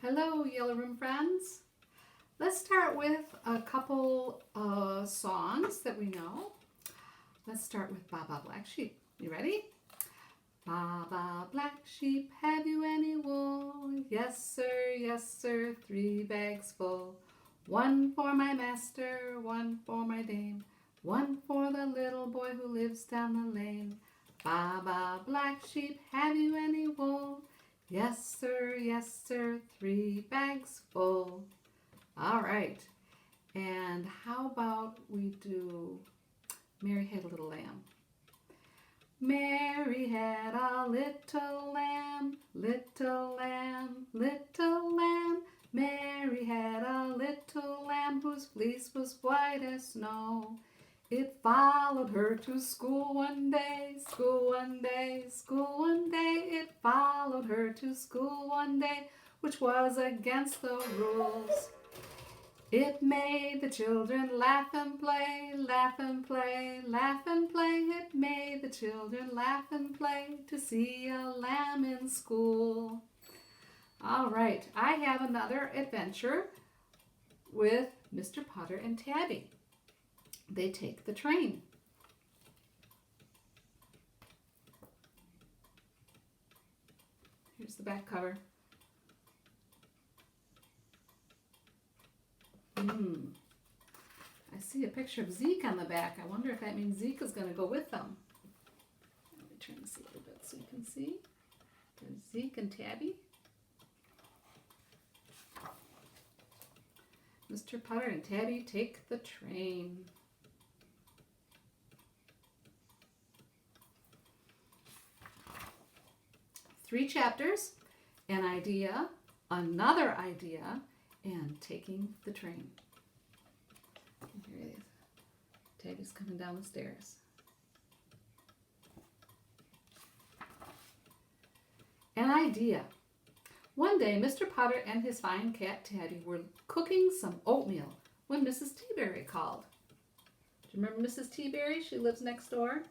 Hello, Yellow Room friends. Let's start with a couple songs that we know. Let's start with Baa Baa Black Sheep. You ready? Baa Baa Black Sheep, have you any wool? Yes, sir, 3 bags full. 1 for my master, 1 for my dame, 1 for the little boy who lives down the lane. Baa Baa Black Sheep, have you any wool? Yes, sir, 3 bags full. All right. And how about we do Mary Had a Little Lamb? Mary had a little lamb, little lamb, little lamb. Mary had a little lamb whose fleece was white as snow. It followed her to school one day, school one day, school one day. It followed her to school one day, which was against the rules. It made the children laugh and play, laugh and play, laugh and play. It made the children laugh and play to see a lamb in school. All right, I have another adventure with Mr. Potter and Tabby. They take the train. Here's the back cover. I see a picture of Zeke on the back. I wonder if that means Zeke is going to go with them. Let me turn this a little bit so you can see. There's Zeke and Tabby. Mr. Potter and Tabby take the train. Three chapters, an idea, another idea, and taking the train. And here it is. Tabby's coming down the stairs. An idea. One day, Mr. Potter and his fine cat Tabby were cooking some oatmeal when Mrs. Teaberry called. Do you remember Mrs. Teaberry? She lives next door.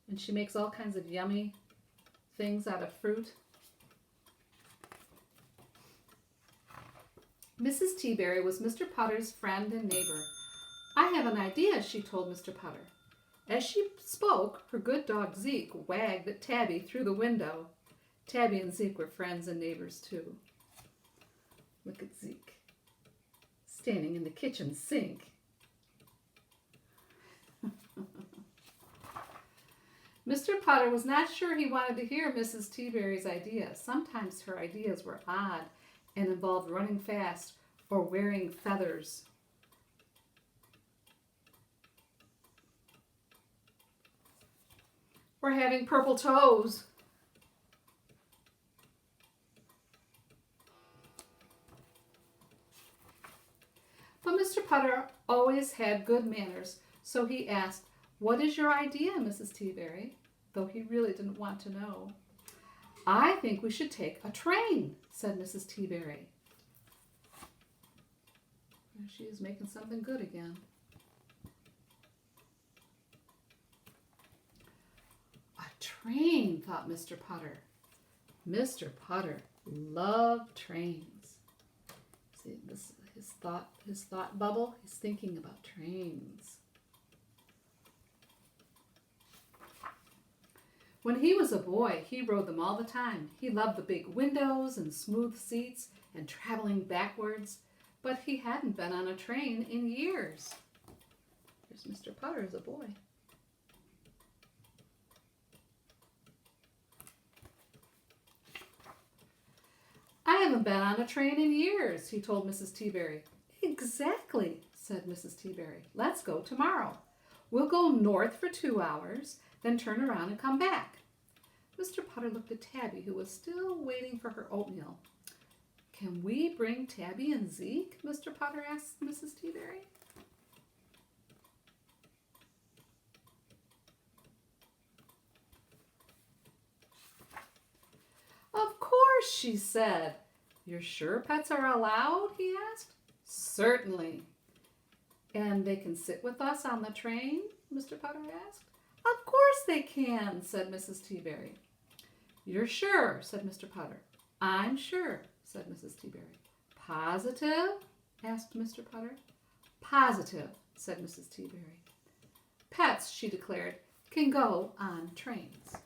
And she makes all kinds of yummy things out of fruit. Mrs. Teaberry was Mr. Potter's friend and neighbor. I have an idea, she told Mr. Potter. As she spoke, her good dog Zeke wagged at Tabby through the window. Tabby and Zeke were friends and neighbors too. Look at Zeke, standing in the kitchen sink. Mr. Potter was not sure he wanted to hear Mrs. Teaberry's idea. Sometimes her ideas were odd and involved running fast or wearing feathers. Or having purple toes. But Mr. Potter always had good manners, so he asked, "What is your idea, Mrs. Teaberry?" Though he really didn't want to know. "I think we should take a train," said Mrs. Teaberry. She is making something good again. A train, thought Mr. Potter. Mr. Potter loved trains. See, this is his thought bubble. He's thinking about trains. When he was a boy, he rode them all the time. He loved the big windows and smooth seats and traveling backwards, but he hadn't been on a train in years. Here's Mr. Potter as a boy. "I haven't been on a train in years," he told Mrs. Teaberry. "Exactly," said Mrs. Teaberry. "Let's go tomorrow. We'll go north for 2 hours, then turn around and come back." Mr. Potter looked at Tabby, who was still waiting for her oatmeal. "Can we bring Tabby and Zeke?" Mr. Potter asked Mrs. Teaberry. "Of course," she said. "You're sure pets are allowed?" he asked. "Certainly." "And they can sit with us on the train?" Mr. Potter asked. "Of course they can," said Mrs. Teaberry. "You're sure?" said Mr. Potter. "I'm sure. said Mrs. Teaberry. Positive? asked Mr. Putter. Positive, said Mrs. Teaberry. Pets, she declared, can go on trains.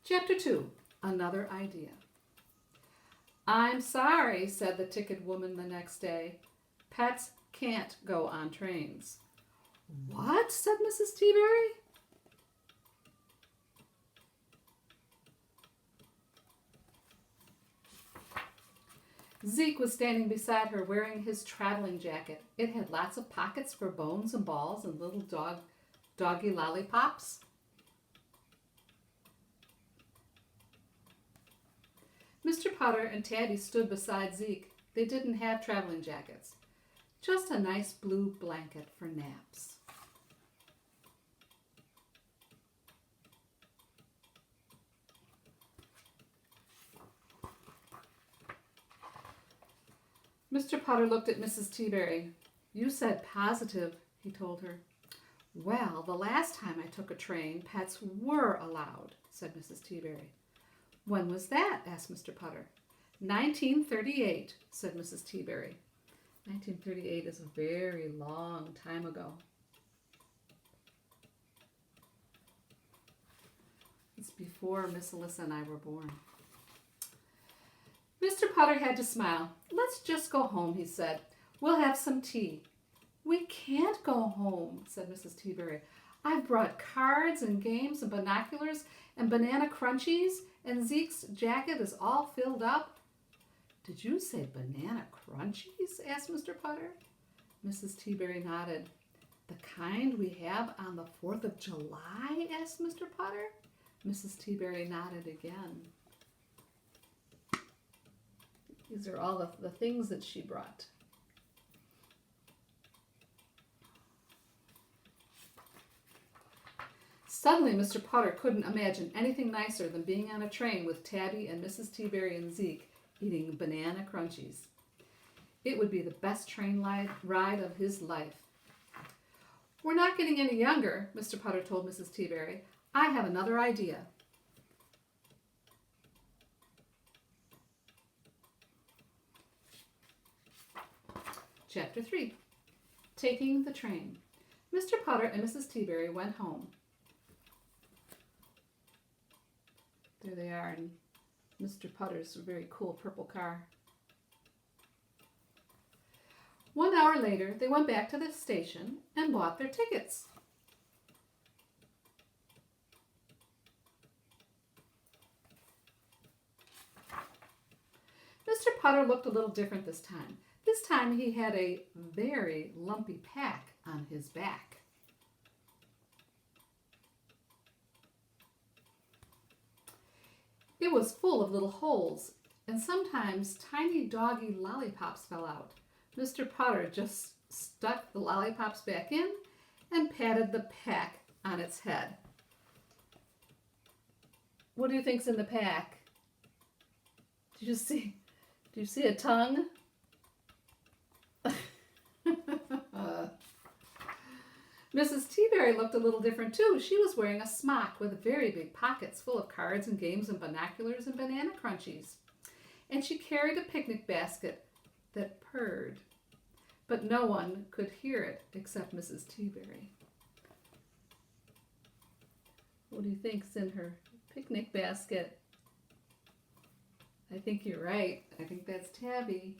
Chapter 2, Another Idea. I'm sorry, said the ticket woman the next day. Pets can't go on trains. What? Said Mrs. Teaberry. Zeke was standing beside her wearing his traveling jacket. It had lots of pockets for bones and balls and little doggy lollipops. Mr. Putter and Tabby stood beside Zeke. They didn't have traveling jackets, just a nice blue blanket for naps. Mr. Putter looked at Mrs. Teaberry. You said positive, he told her. Well, the last time I took a train, pets were allowed, said Mrs. Teaberry. When was that? Asked Mr. Putter. 1938, said Mrs. Teaberry. 1938 is a very long time ago. It's before Miss Alyssa and I were born. Mr. Putter had to smile. Let's just go home, he said. We'll have some tea. We can't go home, said Mrs. Teaberry. I've brought cards and games and binoculars and banana crunchies, and Zeke's jacket is all filled up. Did you say banana crunchies? Asked Mr. Putter. Mrs. Teaberry nodded. The kind we have on the 4th of July? Asked Mr. Putter. Mrs. Teaberry nodded again. These are all the things that she brought. Suddenly, Mr. Putter couldn't imagine anything nicer than being on a train with Tabby and Mrs. Teaberry and Zeke eating banana crunchies. It would be the best train ride of his life. We're not getting any younger, Mr. Putter told Mrs. Teaberry. I have another idea. Chapter 3, Taking the Train. Mr. Putter and Mrs. Teaberry went home. There they are in Mr. Putter's very cool purple car. 1 hour later, they went back to the station and bought their tickets. Mr. Putter looked a little different this time. This time he had a very lumpy pack on his back. It was full of little holes, and sometimes tiny doggy lollipops fell out. Mr. Putter just stuck the lollipops back in and patted the pack on its head. What do you think's in the pack? Do you see a tongue? Mrs. Teaberry looked a little different too. She was wearing a smock with very big pockets full of cards and games and binoculars and banana crunchies. And she carried a picnic basket that purred. But no one could hear it except Mrs. Teaberry. What do you think's in her picnic basket? I think you're right. I think that's Tabby.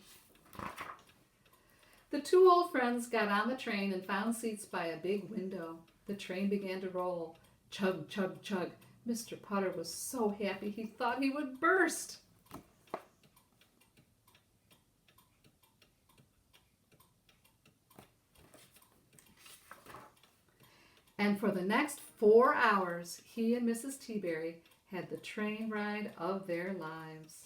The two old friends got on the train and found seats by a big window. The train began to roll. Chug, chug, chug. Mr. Putter was so happy he thought he would burst. And for the next 4 hours, he and Mrs. Teaberry had the train ride of their lives.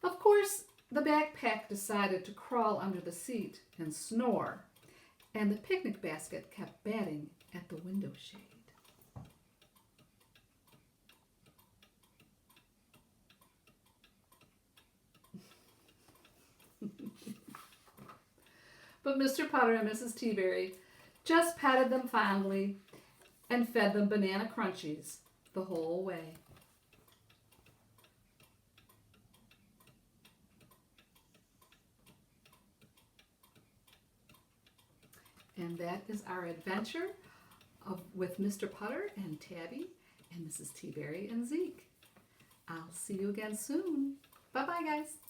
Of course, the backpack decided to crawl under the seat and snore, and the picnic basket kept batting at the window shade. But Mr. Putter and Mrs. Teaberry just patted them fondly and fed them banana crunchies the whole way. And that is our adventure with Mr. Putter and Tabby and Mrs. Teaberry and Zeke. I'll see you again soon. Bye-bye, guys.